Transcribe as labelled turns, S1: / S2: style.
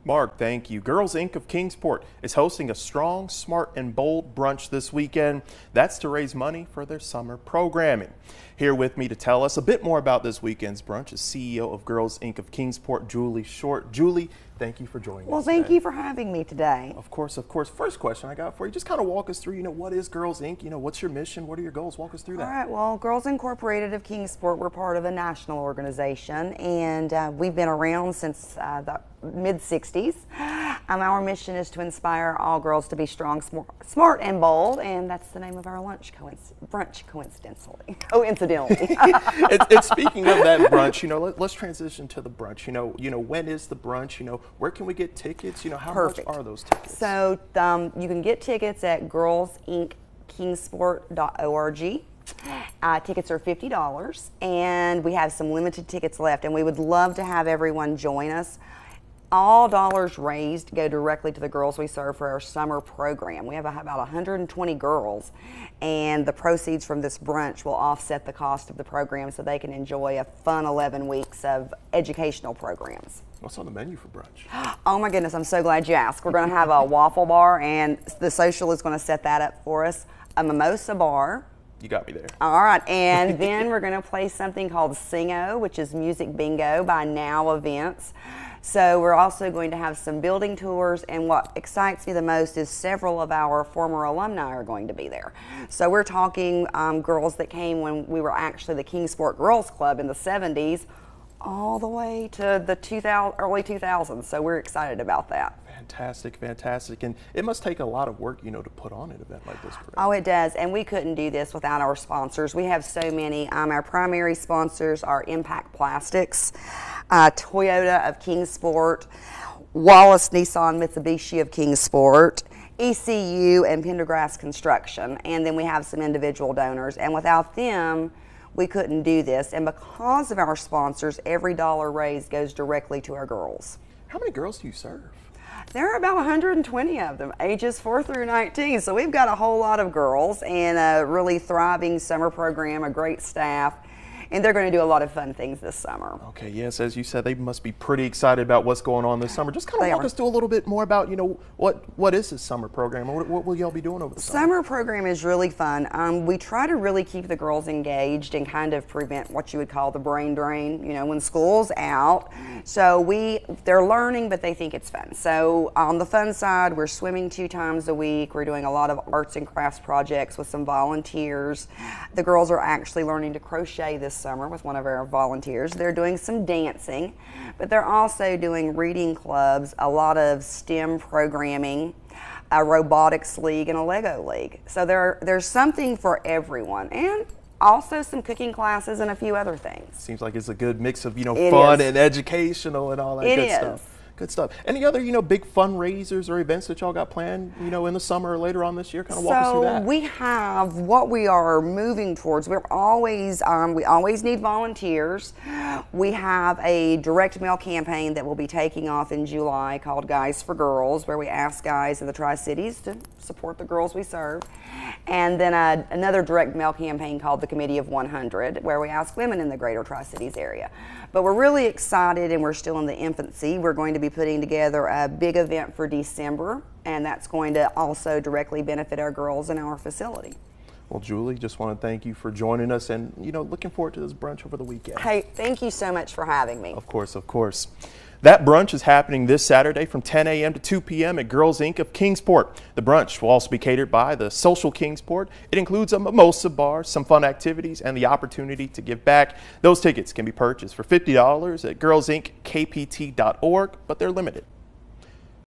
S1: Mark, thank you. Girls Inc. of Kingsport is hosting a Strong, Smart, and Bold brunch this weekend. That's to raise money for their summer programming. Here with me to tell us a bit more about this weekend's brunch is CEO of Girls Inc. of Kingsport, Julie Short. Julie, thank you for joining us.
S2: Well, thank you for having me today.
S1: Of course, of course. First question I got for you, just kind of walk us through, what is Girls Inc.? What's your mission? What are your goals? Walk us through that.
S2: All right, well, Girls Incorporated of Kingsport, we're part of a national organization, and we've been around since the mid-60s. Our mission is to inspire all girls to be strong, smart, and bold, and that's the name of our brunch, coincidentally.
S1: It's speaking of that brunch, let's transition to the brunch. When is the brunch? Where can we get tickets? How
S2: Perfect.
S1: much are those tickets?
S2: So you can get tickets at girlsincKingsport.org. Tickets are $50, and we have some limited tickets left, and we would love to have everyone join us. All dollars raised go directly to the girls we serve for our summer program. We have about 120 girls, and the proceeds from this brunch will offset the cost of the program so they can enjoy a fun 11 weeks of educational programs.
S1: What's on the menu for brunch?
S2: Oh my goodness, I'm so glad you asked. We're going to have a waffle bar, and the social is going to set that up for us. A mimosa bar.
S1: You got me there.
S2: All right, and then we're going to play something called Singo, which is music bingo by Now Events. So we're also going to have some building tours, and what excites me the most is several of our former alumni are going to be there. So we're talking girls that came when we were actually the Kingsport Girls Club in the 70s, all the way to the early 2000s. So we're excited about that.
S1: Fantastic, fantastic. And it must take a lot of work, to put on an event like this.
S2: Oh, it does. And we couldn't do this without our sponsors. We have so many. Our primary sponsors are Impact Plastics, Toyota of Kingsport, Wallace Nissan Mitsubishi of Kingsport, ECU, and Pendergrass Construction. And then we have some individual donors. And without them, we couldn't do this. And because of our sponsors, every dollar raised goes directly to our girls.
S1: How many girls do you serve?
S2: There are about 120 of them, ages 4 through 19. So we've got a whole lot of girls and a really thriving summer program, a great staff. And they're going to do a lot of fun things this summer.
S1: Okay, yes, as you said, they must be pretty excited about what's going on this summer. Just kind of walk us through a little bit more about, what is this summer program? What will y'all be doing over the summer?
S2: Summer program is really fun. We try to really keep the girls engaged and kind of prevent what you would call the brain drain, when school's out. So they're learning, but they think it's fun. So on the fun side, we're swimming 2 times a week. We're doing a lot of arts and crafts projects with some volunteers. The girls are actually learning to crochet this summer with one of our volunteers. They're doing some dancing, but they're also doing reading clubs, a lot of STEM programming, a robotics league, and a Lego league. So there's something for everyone, and also some cooking classes and a few other things.
S1: Seems like it's a good mix of fun and educational and all that good stuff. Good stuff. Any other, big fundraisers or events that y'all got planned, in the summer or later on this year? Kind of walk us through that.
S2: So we have what we are moving towards. We always need volunteers. We have a direct mail campaign that will be taking off in July called Guys for Girls, where we ask guys in the Tri-Cities to support the girls we serve. And then another direct mail campaign called the Committee of 100, where we ask women in the greater Tri-Cities area. But we're really excited, and we're still in the infancy. We're going to be putting together a big event for December, and that's going to also directly benefit our girls in our facility.
S1: Well, Julie, just want to thank you for joining us, and looking forward to this brunch over the weekend.
S2: Hey, thank you so much for having me.
S1: Of course, of course. That brunch is happening this Saturday from 10 a.m. to 2 p.m. at Girls Inc. of Kingsport. The brunch will also be catered by the Social Kingsport. It includes a mimosa bar, some fun activities, and the opportunity to give back. Those tickets can be purchased for $50 at girlsincKPT.org, but they're limited.